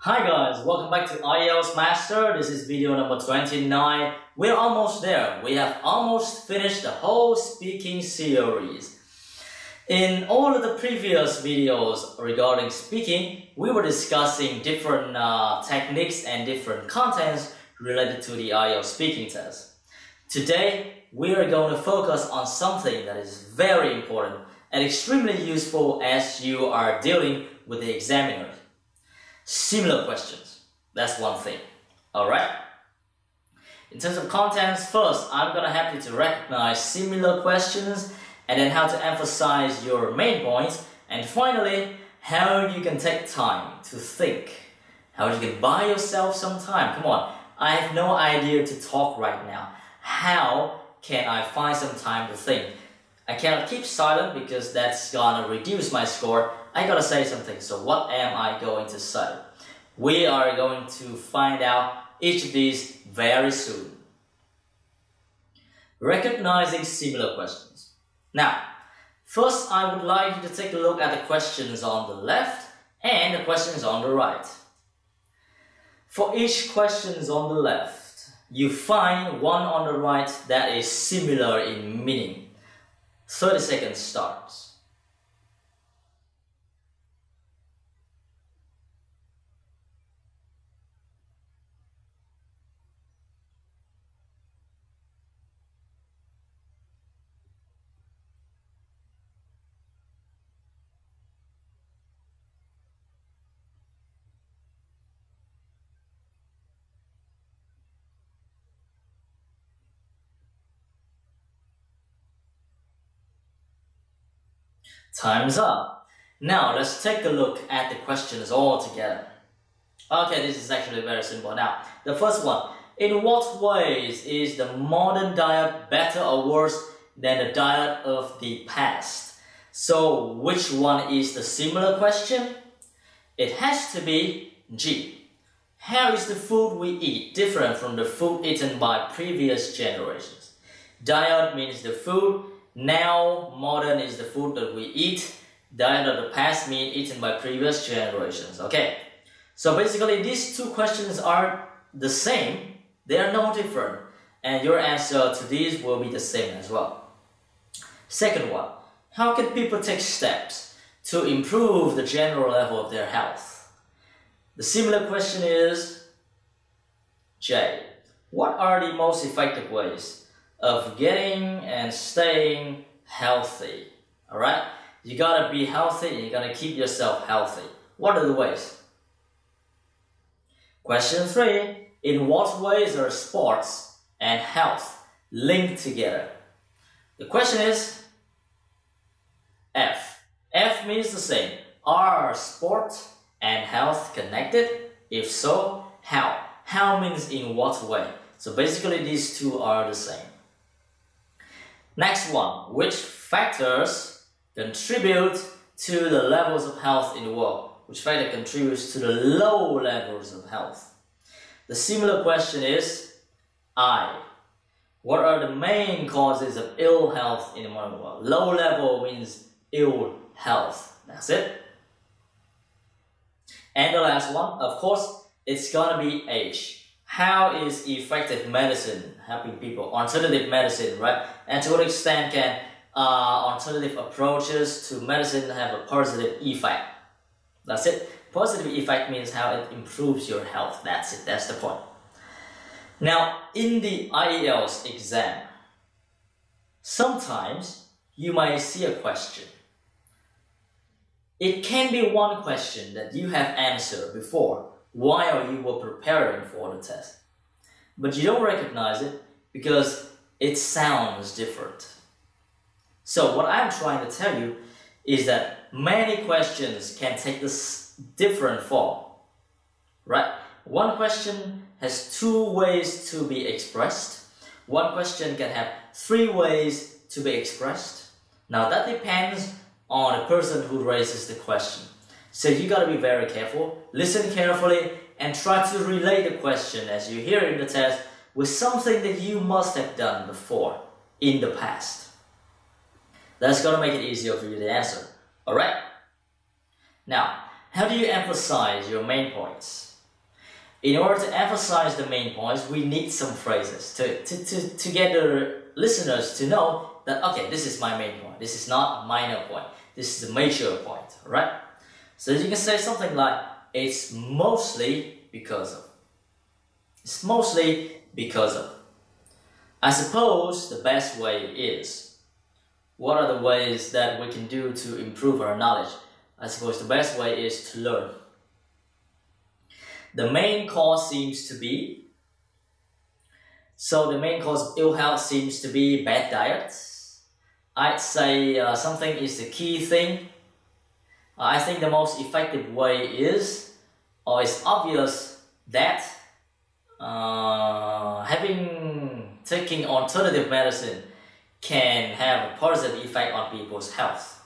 Hi guys, welcome back to IELTS Master. This is video number 29. We're almost there. We have almost finished the whole speaking series. In all of the previous videos regarding speaking, we were discussing different techniques and different contents related to the IELTS speaking test. Today, we are going to focus on something that is very important and extremely useful as you are dealing with the examiner. Similar questions. That's one thing. Alright? In terms of contents, first, I'm going to help you to recognize similar questions and then how to emphasize your main points. And finally, how you can take time to think. How you can buy yourself some time. Come on, I have no idea to talk right now. How can I find some time to think? I cannot keep silent because that's gonna reduce my score. I gotta say something, so what am I going to say? We are going to find out each of these very soon. Recognizing similar questions. Now, first I would like you to take a look at the questions on the left and the questions on the right. For each questions on the left, you find one on the right that is similar in meaning. 30 seconds starts. Time's up. Now let's take a look at the questions all together. Okay, this is actually very simple. Now, the first one. In what ways is the modern diet better or worse than the diet of the past? So, which one is the similar question? It has to be G. How is the food we eat different from the food eaten by previous generations? Diet means the food. Now, modern is the food that we eat. Diet of the past means eaten by previous generations. Okay, so basically these two questions are the same. They are no different. And your answer to these will be the same as well. Second one, how can people take steps to improve the general level of their health? The similar question is J. What are the most effective ways of getting and staying healthy? Alright? You gotta be healthy and you gotta keep yourself healthy. What are the ways? Question 3. In what ways are sports and health linked together? The question is F. F means the same. Are sport and health connected? If so, how? How means in what way? So basically these two are the same. Next one, which factors contribute to the levels of health in the world? Which factor contributes to the low levels of health? The similar question is I. What are the main causes of ill health in the modern world? Low level means ill health. That's it. And the last one, of course, it's gonna be H. How is effective medicine helping people? Alternative medicine, right? And to what extent can alternative approaches to medicine have a positive effect? That's it. Positive effect means how it improves your health. That's it. That's the point. Now, in the IELTS exam, sometimes you might see a question. It can be one question that you have answered before while you were preparing for the test. But you don't recognize it because it sounds different. So what I'm trying to tell you is that many questions can take this different form. Right? One question has two ways to be expressed. One question can have three ways to be expressed. Now that depends on the person who raises the question. So you gotta be very careful, listen carefully, and try to relate the question as you hear it in the test with something that you must have done before in the past. That's gonna make it easier for you to answer. Alright? Now, how do you emphasize your main points? In order to emphasize the main points, we need some phrases to get the listeners to know that, okay, this is my main point, this is not a minor point, this is a major point, right? So you can say something like, it's mostly because of. It's mostly because of. I suppose the best way is. What are the ways that we can do to improve our knowledge? I suppose the best way is to learn. The main cause seems to be. So the main cause of ill health seems to be bad diet. I'd say something is the key thing. I think the most effective way is, or it's obvious that taking alternative medicine can have a positive effect on people's health.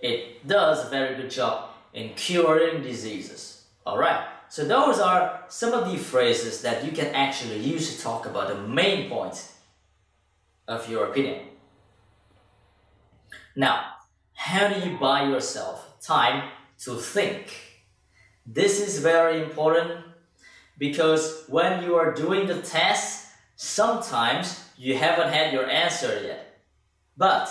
It does a very good job in curing diseases. Alright, so those are some of the phrases that you can actually use to talk about the main point of your opinion. Now, how do you buy yourself time to think? This is very important because when you are doing the test, sometimes you haven't had your answer yet. But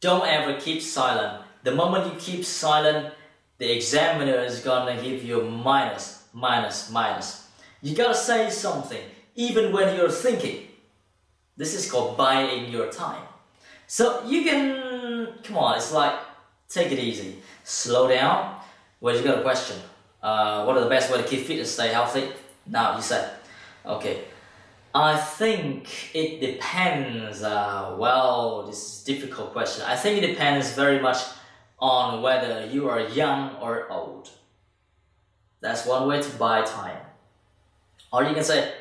don't ever keep silent. The moment you keep silent, the examiner is gonna give you a minus, minus, minus. You gotta say something, even when you're thinking. This is called buying your time. So you can, come on, it's like, take it easy. Slow down. Well, you got a question. What are the best way to keep fit and stay healthy? Now you say, okay, I think it depends. Well, this is a difficult question. I think it depends very much on whether you are young or old. That's one way to buy time. Or you can say,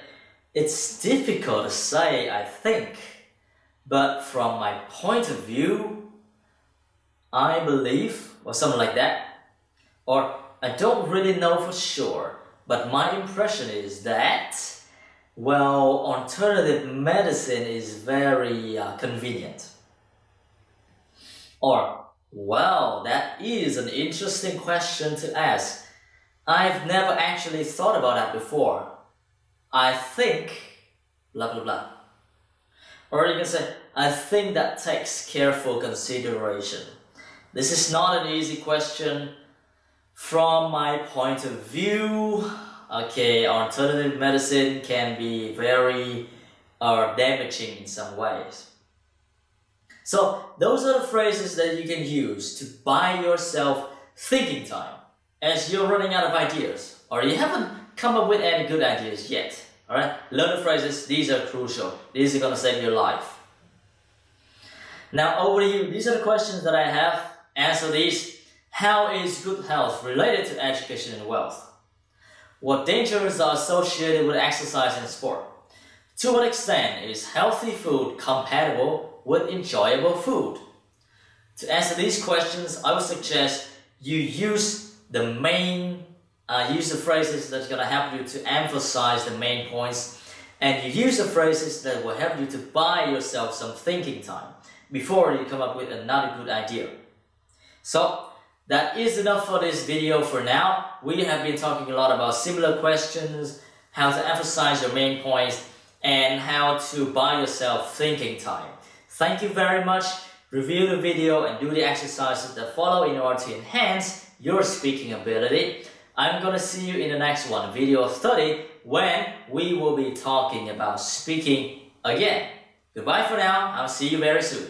it's difficult to say, I think, but from my point of view, I believe, or something like that. Or I don't really know for sure, but my impression is that, well, alternative medicine is very convenient. Or, well, that is an interesting question to ask. I've never actually thought about that before. I think, blah, blah, blah. Or you can say, I think that takes careful consideration. This is not an easy question. From my point of view, okay, alternative medicine can be very damaging in some ways. So those are the phrases that you can use to buy yourself thinking time as you're running out of ideas or you haven't come up with any good ideas yet. Alright, learn the phrases, these are crucial. These are going to save your life. Now over to you, these are the questions that I have. Answer these. How is good health related to education and wealth? What dangers are associated with exercise and sport? To what extent is healthy food compatible with enjoyable food? To answer these questions, I would suggest you use the phrases that's going to help you to emphasize the main points, and you use the phrases that will help you to buy yourself some thinking time before you come up with another good idea. So that is enough for this video for now. We have been talking a lot about similar questions, how to emphasize your main points, and how to buy yourself thinking time. Thank you very much. Review the video and do the exercises that follow in order to enhance your speaking ability. I'm gonna see you in the next one, video 30, when we will be talking about speaking again. Goodbye for now. I'll see you very soon.